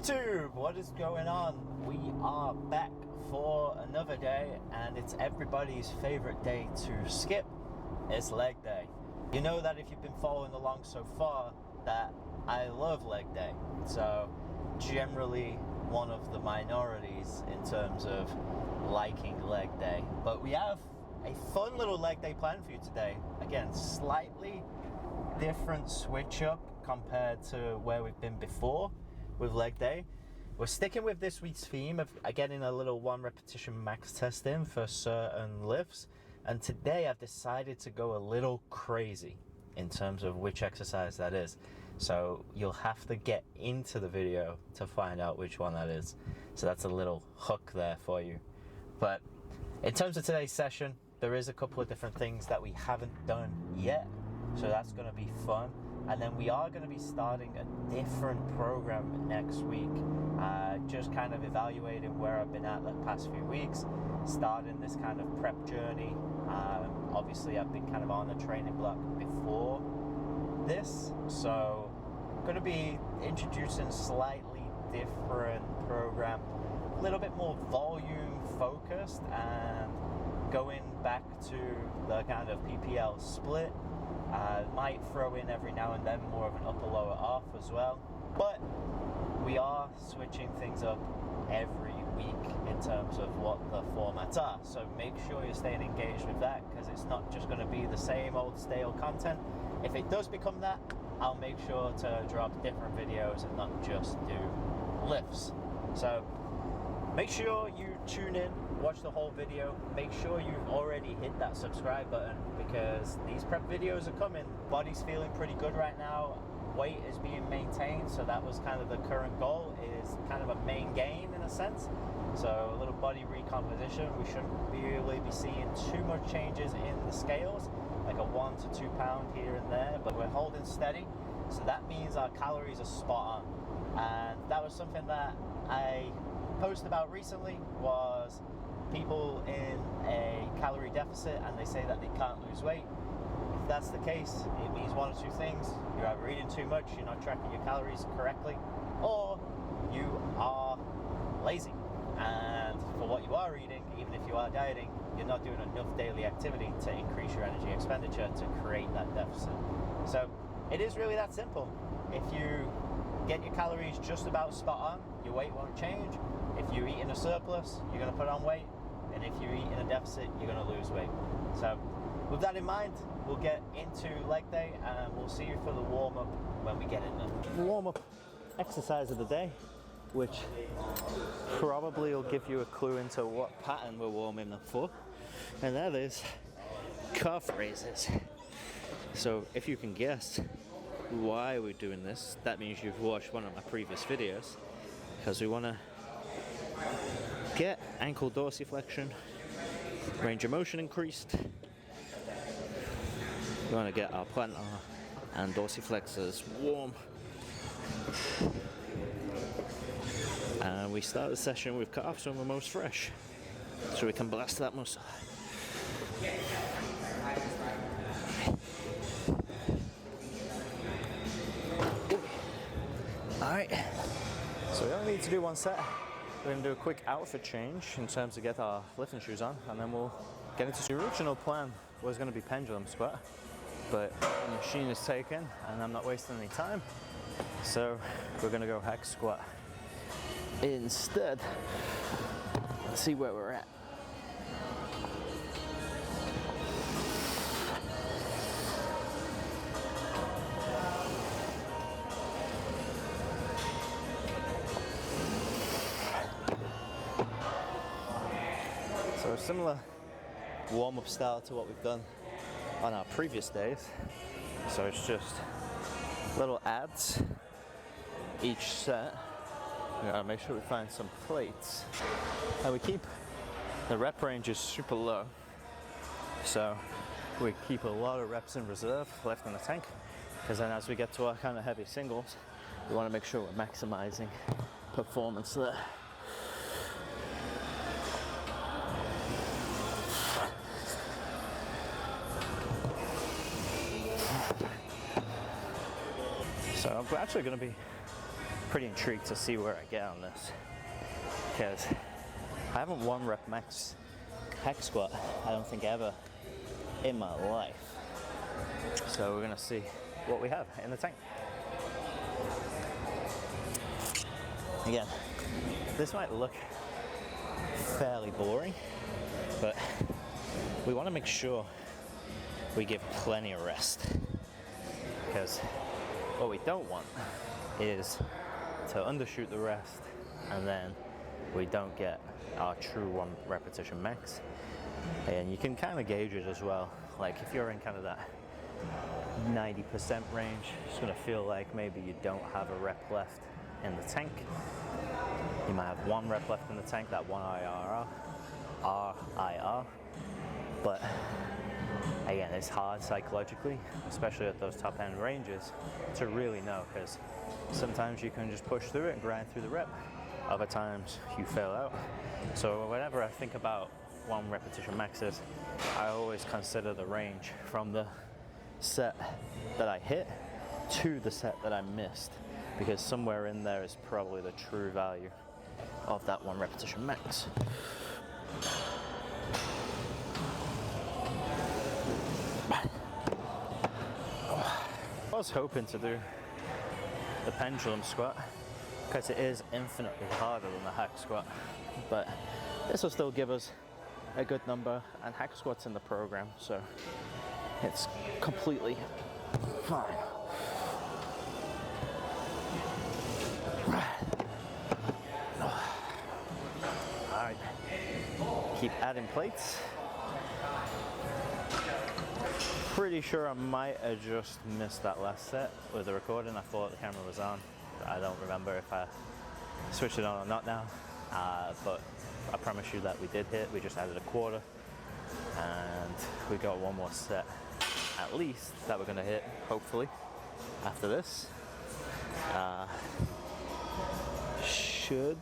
YouTube, what is going on? We are back for another day, and it's everybody's favorite day to skip. It's leg day. You know that if you've been following along so far that I love leg day. So generally one of the minorities in terms of liking leg day. But we have a fun little leg day planned for you today. Again, slightly different switch up compared to where we've been before with leg day. We're sticking with this week's theme of getting a little 1 repetition max test in for certain lifts, and today I've decided to go a little crazy in terms of which exercise that is. So you'll have to get into the video to find out which one that is. So that's a little hook there for you. But in terms of today's session, there is a couple of different things that we haven't done yet, so that's going to be fun. And then we are going to be starting a different program next week, just kind of evaluating where I've been at the past few weeks, starting this kind of prep journey. Obviously I've been kind of on a training block before this, so I'm going to be introducing slightly different program, a little bit more volume focused, and going back to the kind of PPL split. Might throw in every now and then more of an upper lower off as well, but we are switching things up every week in terms of what the formats are, so make sure you're staying engaged with that, because it's not just going to be the same old stale content. If it does become that, I'll make sure to drop different videos and not just do lifts. So make sure you tune in, watch the whole video, make sure you've already hit that subscribe button, because these prep videos are coming. Body's feeling pretty good right now, weight is being maintained, so that was kind of the current goal, is kind of a main gain in a sense. So a little body recomposition. We shouldn't really be seeing too much changes in the scales, like a 1 to 2 pound here and there, but we're holding steady, so that means our calories are spot on. And that was something that I posted about recently, was people in a calorie deficit and they say that they can't lose weight. If that's the case, it means one or two things: you're either eating too much, you're not tracking your calories correctly, or you are lazy. And for what you are eating, even if you are dieting, you're not doing enough daily activity to increase your energy expenditure to create that deficit. So it is really that simple. If you get your calories just about spot on, your weight won't change. If you're eating a surplus, you're going to put on weight, and if you're eating a deficit, you're going to lose weight. So with that in mind, we'll get into leg day, and we'll see you for the warm-up when we get in there. The warm-up exercise of the day, which probably will give you a clue into what pattern we're warming up for, and that is calf raises. So if you can guess why we're doing this, that means you've watched one of my previous videos, because we want to get ankle dorsiflexion, range of motion increased. We want to get our plantar and dorsiflexors warm, and we start the session with calves when we're most fresh, so we can blast that muscle. Alright, so we only need to do one set. We're going to do a quick outfit change in terms of get our lifting shoes on, and then we'll get into the original plan was going to be pendulum squat, but the machine is taken and I'm not wasting any time, so we're going to go hack squat instead. Let's see where we're at. So a similar warm-up style to what we've done on our previous days. So it's just little adds each set. We gotta make sure we find some plates. And we keep the rep range is super low, so we keep a lot of reps in reserve left in the tank, because then as we get to our kind of heavy singles, we want to make sure we're maximizing performance there. So I'm actually going to be pretty intrigued to see where I get on this, because I haven't 1 rep max hack squat, I don't think ever in my life. So we're gonna see what we have in the tank. Again, this might look fairly boring, but we want to make sure we give plenty of rest, because what we don't want is to undershoot the rest and then we don't get our true 1 repetition max. And you can kind of gauge it as well, like if you're in kind of that 90% range, it's going to feel like maybe you don't have a rep left in the tank. You might have 1 rep left in the tank, that 1 RIR, but again, it's hard psychologically, especially at those top end ranges, to really know, because sometimes you can just push through it and grind through the rep, other times you fail out. So whenever I think about 1 repetition maxes, I always consider the range from the set that I hit to the set that I missed, because somewhere in there is probably the true value of that 1 repetition max. I was hoping to do the pendulum squat because it is infinitely harder than the hack squat, but this will still give us a good number, and hack squat's in the program, so it's completely fine. Alright, keep adding plates. Pretty sure I might have just missed that last set with the recording. I thought the camera was on. I don't remember if I switched it on or not now, but I promise you that we did hit. We just added a quarter and we got 1 more set at least that we're going to hit, hopefully, after this. Should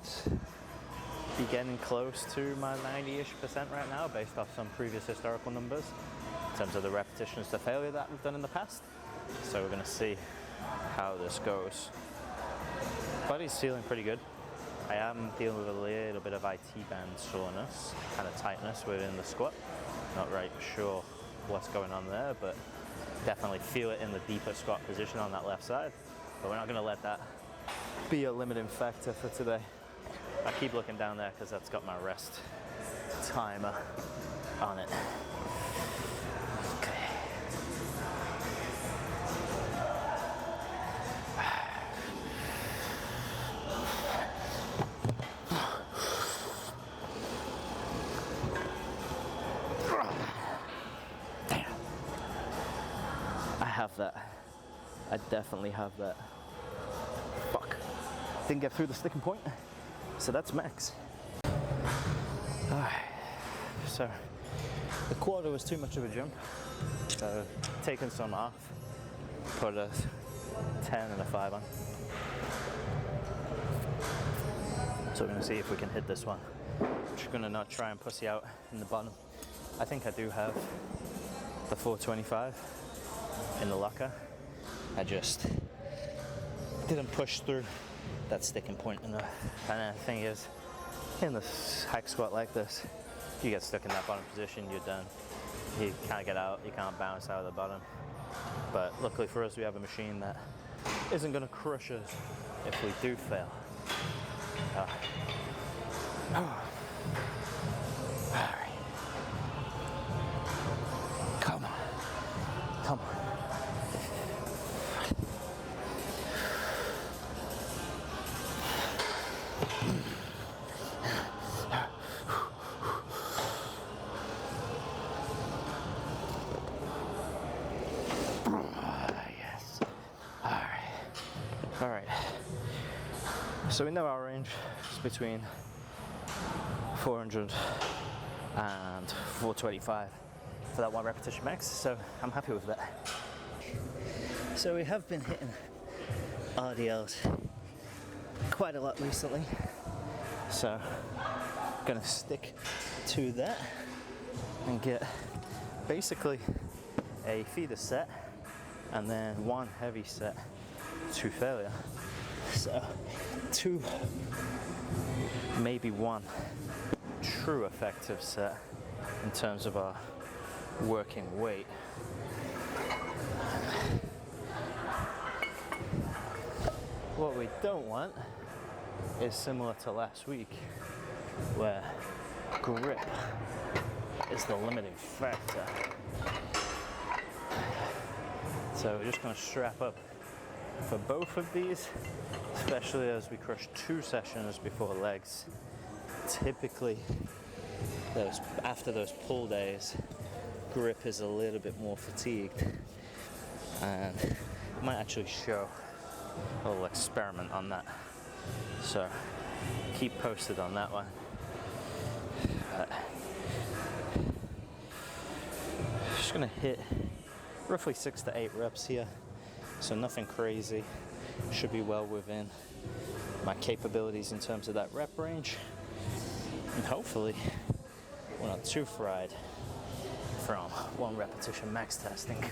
be getting close to my 90-ish% right now based off some previous historical numbers in terms of the repetitions to failure that we've done in the past. So we're going to see how this goes. Body's feeling pretty good. I am dealing with a little bit of IT band soreness, kind of tightness within the squat. Not right sure what's going on there, but definitely feel it in the deeper squat position on that left side. But we're not going to let that be a limiting factor for today. I keep looking down there because that's got my rest timer on it. Okay. Damn. I have that. I definitely have that. Fuck. Didn't get through the sticking point. So that's max. Alright, so the quarter was too much of a jump, so taking some off, put a 10 and a 5 on. So we're going to see if we can hit this one. I'm just going to not try and pussy out in the bottom. I think I do have the 425 in the locker. I just didn't push through that sticking point enough. And the thing is, in the hack squat like this, you get stuck in that bottom position, you're done. You can't get out, you can't bounce out of the bottom. But luckily for us, we have a machine that isn't going to crush us if we do fail. Alright. Come on. Come on. So we know our range is between 400 and 425 for that 1 repetition max, so I'm happy with that. So we have been hitting RDLs quite a lot recently, so I'm gonna stick to that and get basically a feeder set and then 1 heavy set to failure. So 2, maybe 1 true effective set in terms of our working weight. What we don't want is similar to last week, where grip is the limiting factor. So we're just going to strap up for both of these, especially as we crush 2 sessions before legs. Typically, after those pull days, grip is a little bit more fatigued, and I might actually show a little experiment on that. So keep posted on that one. Just gonna hit roughly 6 to 8 reps here, so nothing crazy. Should be well within my capabilities in terms of that rep range, and hopefully we're not too fried from 1 repetition max testing.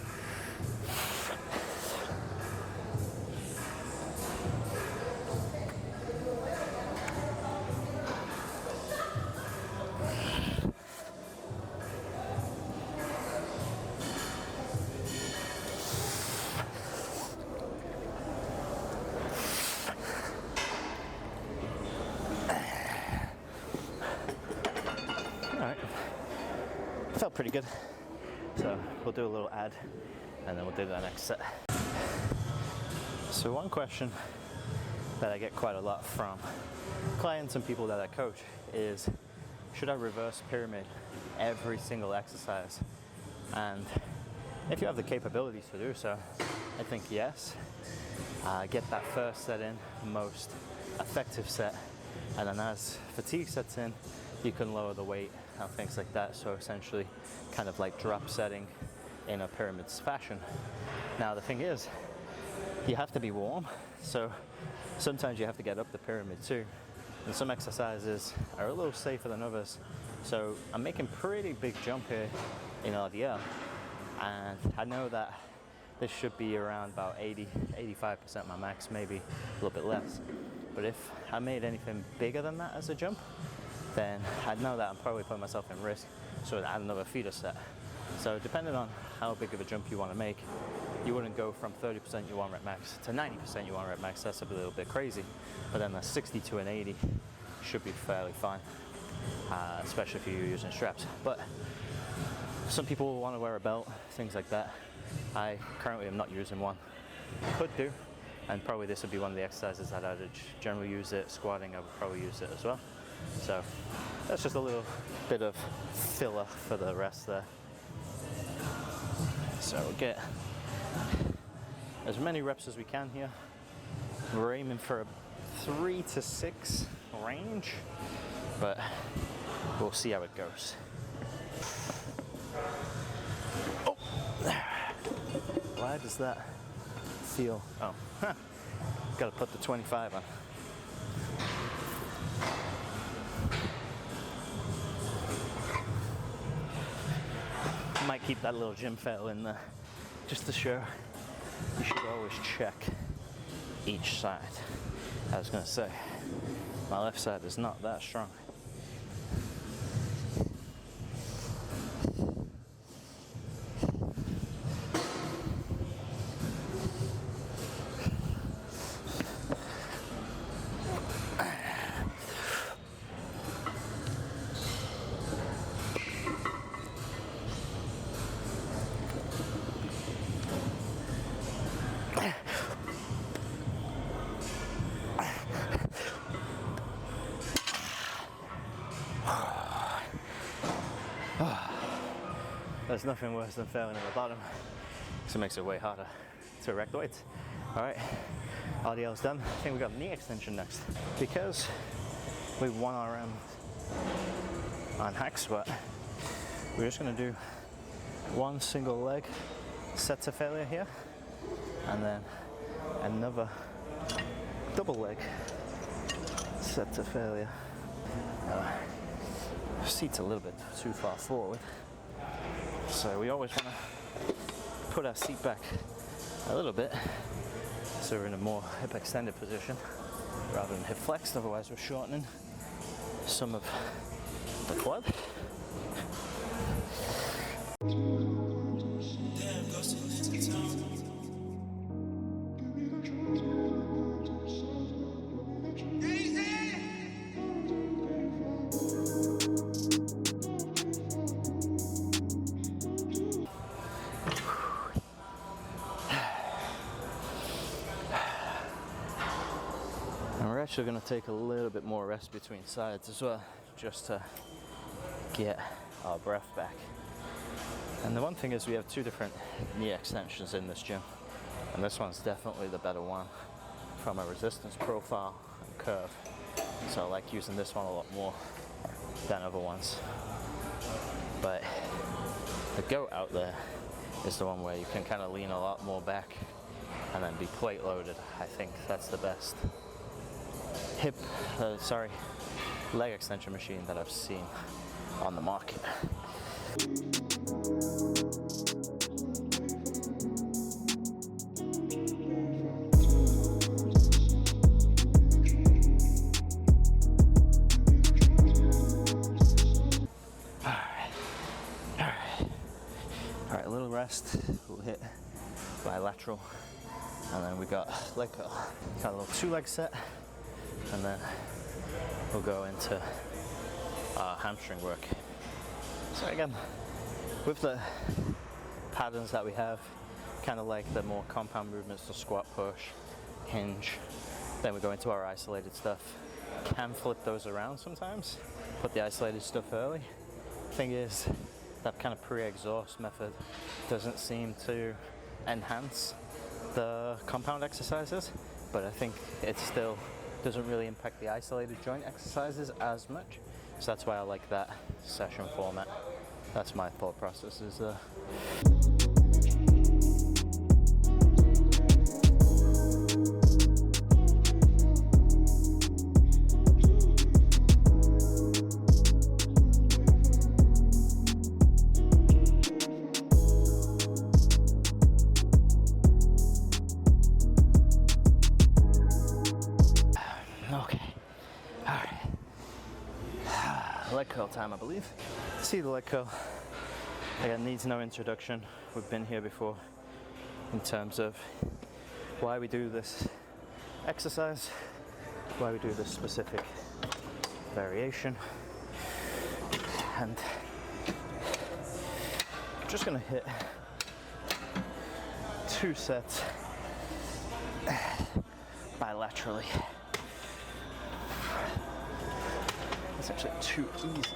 Felt pretty good, so we'll do a little ad and then we'll do the next set. So one question that I get quite a lot from clients and people that I coach is, should I reverse pyramid every single exercise? And if you have the capabilities to do so, I think yes. Get that first set in, most effective set, and then as fatigue sets in, you can lower the weight and things like that. So essentially kind of like drop setting in a pyramid's fashion. Now the thing is, you have to be warm, so sometimes you have to get up the pyramid too, and some exercises are a little safer than others. So I'm making pretty big jump here in RDL, and I know that this should be around about 85% my max, maybe a little bit less. But if I made anything bigger than that as a jump, then I'd know that I'm probably putting myself in risk, so I'd add another feeder set. So depending on how big of a jump you want to make, you wouldn't go from 30% you want rep max to 90% you want rep max. That's a little bit crazy. But then a 60 to an 80 should be fairly fine, especially if you're using straps. But some people want to wear a belt, things like that. I currently am not using one. Could do, and probably this would be one of the exercises that I'd generally use it. Squatting, I would probably use it as well. So that's just a little bit of filler for the rest there. So we'll get as many reps as we can here. We're aiming for a 3 to 6 range, but we'll see how it goes. Oh, why does that feel? Oh, gotta put the 25 on. Might keep that little gym fail in there just to show you should always check each side. I was going to say, my left side is not that strong. There's nothing worse than failing at the bottom, so it makes it way harder to erect the weights. All right, RDL's done. I think we got knee extension next. Because we won our round on hack squat, we're just gonna do one single leg set to failure here, and then another double leg set to failure. Seat's a little bit too far forward, so we always want to put our seat back a little bit so we're in a more hip extended position rather than hip flexed, otherwise we're shortening some of the quad. And we're actually going to take a little bit more rest between sides as well, just to get our breath back. And the one thing is we have two different knee extensions in this gym, and this one's definitely the better one from a resistance profile and curve. So I like using this one a lot more than other ones. But the go out there is the one where you can kind of lean a lot more back and then be plate loaded. I think that's the best leg extension machine that I've seen on the market. All right, a little rest. We'll hit bilateral, and then we got leg curl. Got a little 2-leg set, and then we'll go into our hamstring work. So again, with the patterns that we have, kind of like the more compound movements, the squat, push, hinge, then we go into our isolated stuff. Can flip those around sometimes, put the isolated stuff early. Thing is, that kind of pre-exhaust method doesn't seem to enhance the compound exercises, but I think it still doesn't really impact the isolated joint exercises as much. So that's why I like that session format. That's my thought process is leg curl time, I believe. See the leg curl. Again, needs no introduction. We've been here before in terms of why we do this exercise, why we do this specific variation. And I'm just gonna hit 2 sets bilaterally. It's actually too easy.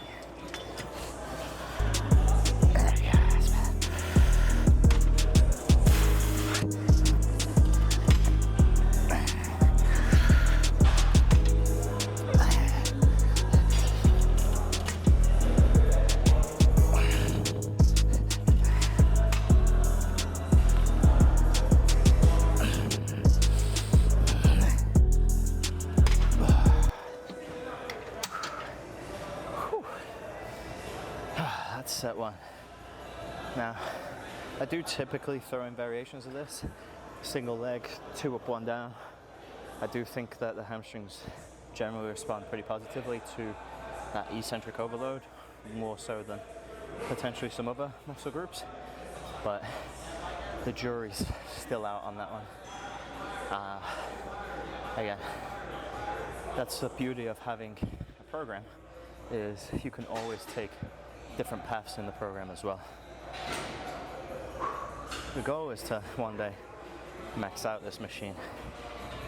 Set one. Now, I do typically throw in variations of this. Single leg, 2 up, 1 down. I do think that the hamstrings generally respond pretty positively to that eccentric overload, more so than potentially some other muscle groups. But the jury's still out on that one. Again, that's the beauty of having a program, is you can always take different paths in the program as well. The goal is to one day max out this machine.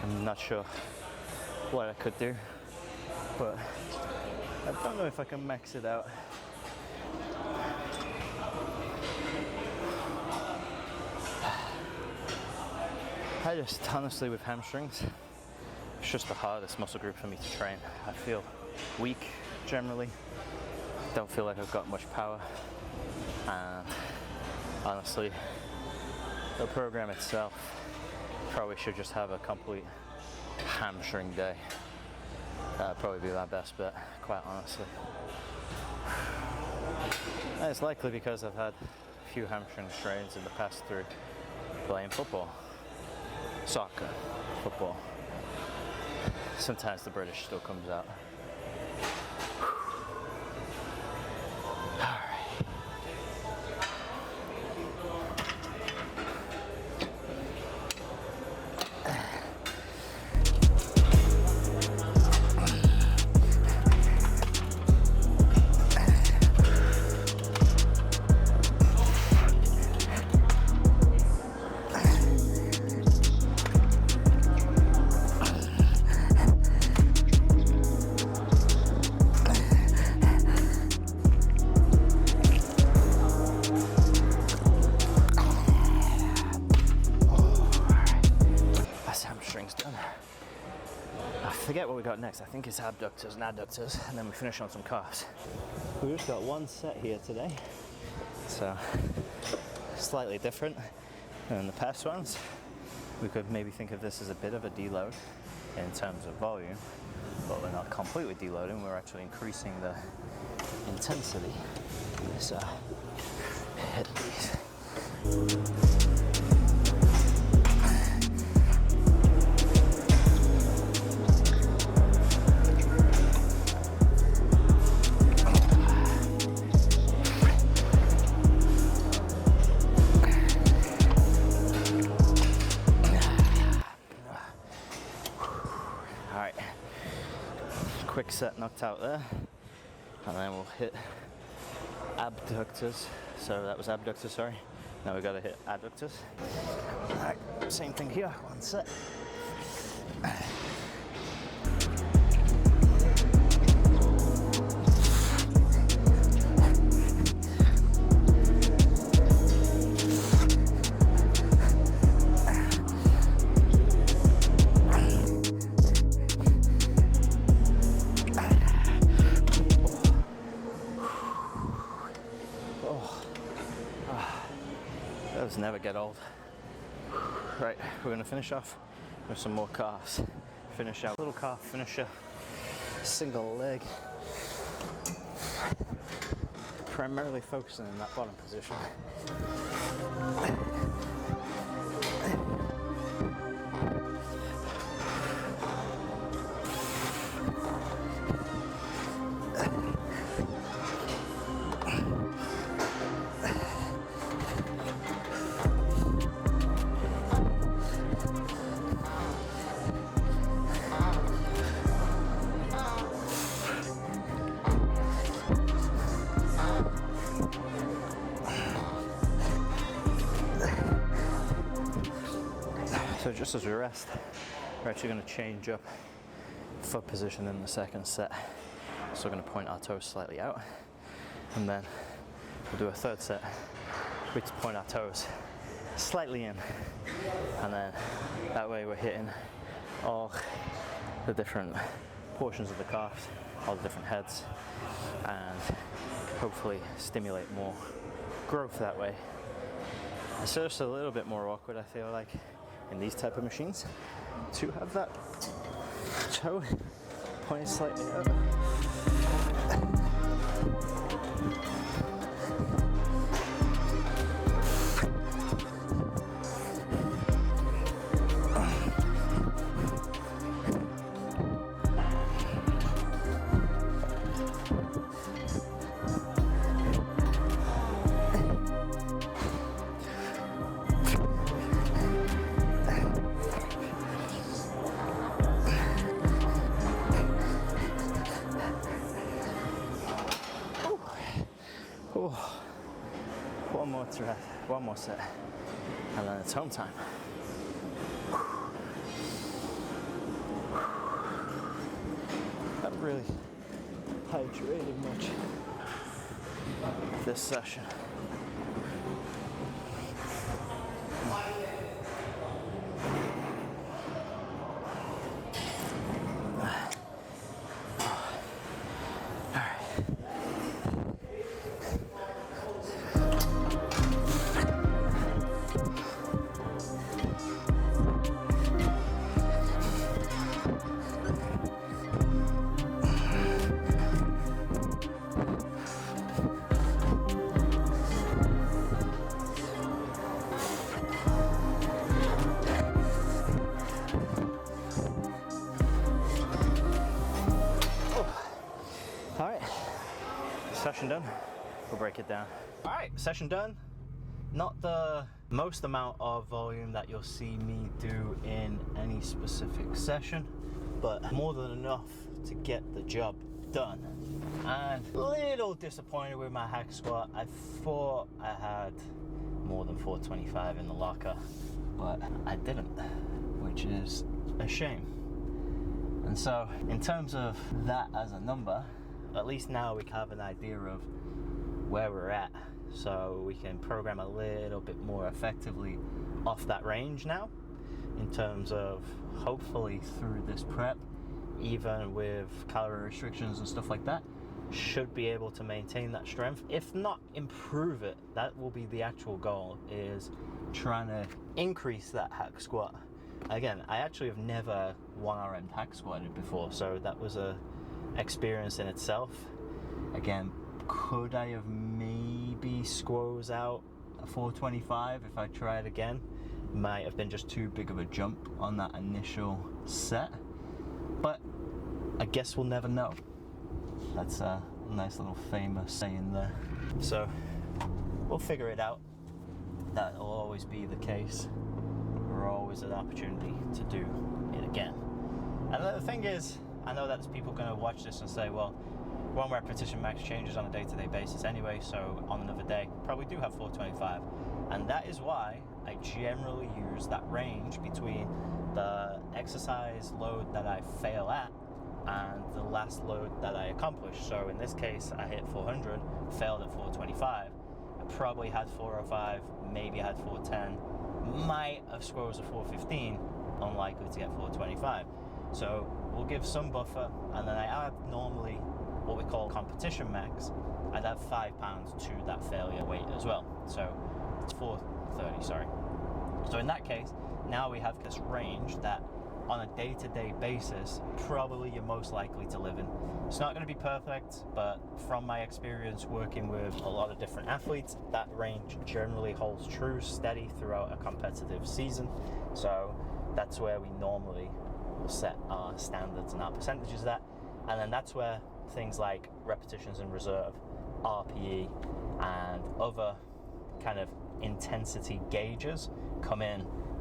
I'm not sure what I could do, but I don't know if I can max it out. I just, honestly, with hamstrings, it's just the hardest muscle group for me to train. I feel weak generally. Don't feel like I've got much power, and honestly, the program itself probably should just have a complete hamstring day. That'd probably be my best bet, quite honestly. And it's likely because I've had a few hamstring strains in the past through playing football. soccer, football. Sometimes the British still comes out. I forget what we got next. I think it's abductors and adductors, and then we finish on some calves. We just got one set here today, so slightly different than the past ones. We could maybe think of this as a bit of a deload in terms of volume, but we're not completely deloading, we're actually increasing the intensity. So hit these. Quick set knocked out there, and then we'll hit abductors. So that was abductors, sorry. Now we gotta hit adductors. Alright, same thing here, one set. Those never get old. Right, we're gonna finish off with some more calves. Finish out little calf finisher, single leg. Primarily focusing in that bottom position. So just as we rest, we're actually going to change up foot position in the second set. So we're going to point our toes slightly out, and then we'll do a third set. We just point our toes slightly in, and then that way we're hitting all the different portions of the calves, all the different heads, and hopefully stimulate more growth that way. It's just a little bit more awkward, I feel like, in these type of machines to have that toe pointed slightly out. One more set, and then it's home time. Haven't really hydrated much this session. we'll break it down. All right, session done. Not the most amount of volume that you'll see me do in any specific session, but more than enough to get the job done. And a little disappointed with my hack squat. I thought I had more than 425 in the locker, but I didn't, which is a shame. And so in terms of that as a number, at least now we have an idea of where we're at, so we can program a little bit more effectively off that range now, in terms of hopefully through this prep, even with calorie restrictions and stuff like that, should be able to maintain that strength, if not improve it. That will be the actual goal, is trying to increase that hack squat. Again, I actually have never 1RM hack squatted before, so that was a experience in itself. Again, could I have maybe squoze out a 425 if I tried again? Might have been just too big of a jump on that initial set, but I guess we'll never know. That's a nice little famous saying there. So we'll figure it out. That'll always be the case. We're always an opportunity to do it again. And the thing is, I know that there's people going to watch this and say, well, one repetition max changes on a day-to-day basis anyway, so on another day probably do have 425. And that is why I generally use that range between the exercise load that I fail at and the last load that I accomplish. So in this case, I hit 400, failed at 425. I probably had 405, maybe I had 410, might have squozed a 415, unlikely to get 425. So we'll give some buffer, and then I add normally what we call competition max. I'd add 5 pounds to that failure weight as well. So it's 430, sorry. So in that case, now we have this range that on a day-to-day basis, probably you're most likely to live in. It's not going to be perfect, but from my experience working with a lot of different athletes, that range generally holds true, steady throughout a competitive season. So that's where we normally will set our standards and our percentages at. And then that's where things like repetitions in reserve, RPE, and other kind of intensity gauges come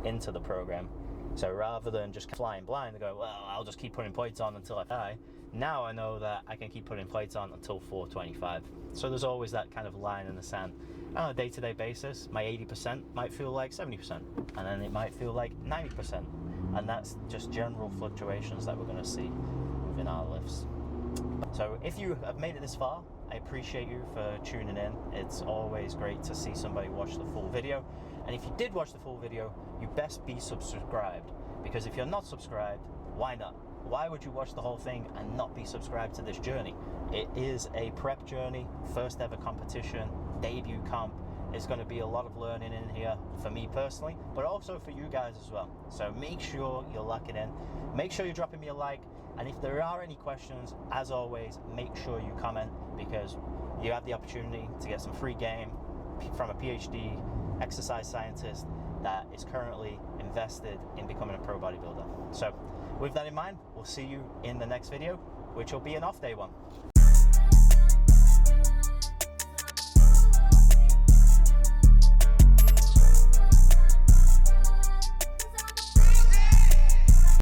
into the program. So rather than just flying blind and go, well, I'll just keep putting plates on until I die, now I know that I can keep putting plates on until 425. So there's always that kind of line in the sand. On a day-to-day basis, my 80% might feel like 70%, and then it might feel like 90%. And that's just general fluctuations that we're going to see within our lifts. So if you have made it this far, I appreciate you for tuning in. It's always great to see somebody watch the full video. And if you did watch the full video, you best be subscribed. Because if you're not subscribed, why not? Why would you watch the whole thing and not be subscribed to this journey? It is a prep journey, first ever competition, debut comp. It's going to be a lot of learning in here for me personally, but also for you guys as well. So make sure you're locking in. Make sure you're dropping me a like. And if there are any questions, as always, make sure you comment, because you have the opportunity to get some free game from a PhD exercise scientist that is currently invested in becoming a pro bodybuilder. So with that in mind, we'll see you in the next video, which will be an off day one.